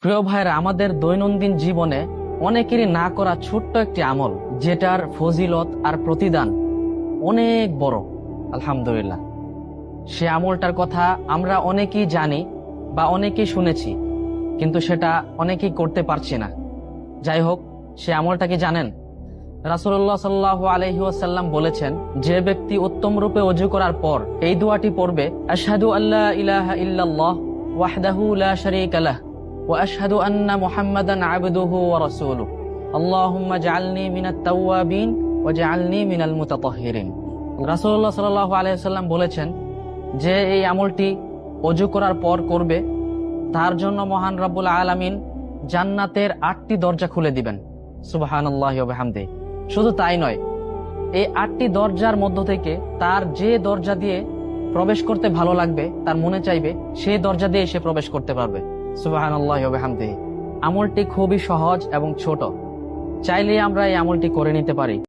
প্রিয় ভাইরা, আমাদের দৈনন্দিন জীবনে অনেকেরই না করা ছোট্ট একটি আমল, যেটার ফজিলত আর প্রতিদান অনেক বড়। আলহামদুলিল্লাহ, সে আমলটার কথা আমরা অনেকেই জানি বা অনেকেই শুনেছি, কিন্তু সেটা অনেকেই করতে পারছি না। যাই হোক, সে আমলটা কি জানেন? রাসূলুল্লাহ সাল্লাল্লাহু আলাইহি ওয়াসাল্লাম বলেছেন, যে ব্যক্তি উত্তম রূপে ওযু করার পর এই দোয়াটি পড়বে, আশহাদু আল্লা ইলাহা ইল্লাল্লাহ ওয়াহদাহু লা শারীকা লাহ ওয়া আশহাদু আন্না মুহাম্মাদান আবদুহু ওয়া রাসূলুহু আল্লাহুম্মা জাআলনি মিনাত তাওয়াবিন ওয়া জাআলনি মিনাল মুতাতাহহিরিন। রাসূলুল্লাহ সাল্লাল্লাহু আলাইহি ওয়াসাল্লাম বলেছেন, যে এই আমলটি ওযু করার পর করবে, তার জন্য মহান রব্বুল আলামিন জান্নাতের 8টি দরজা খুলে দিবেন। সুবহানাল্লাহি ওয়া বিহামদিহি। শুধু তাই নয়, এই 8টি দরজার মধ্য থেকে তার যে দরজা দিয়ে প্রবেশ করতে ভালো লাগবে, তার মনে চাইবে, সেই দরজা দিয়ে সে প্রবেশ করতে পারবে। সুবহানাল্লাহি ওয়া বিহামদিহি। আমলটি খুবই সহজ এবং ছোট, চাইলেই আমরা এই আমলটি করে নিতে পারি।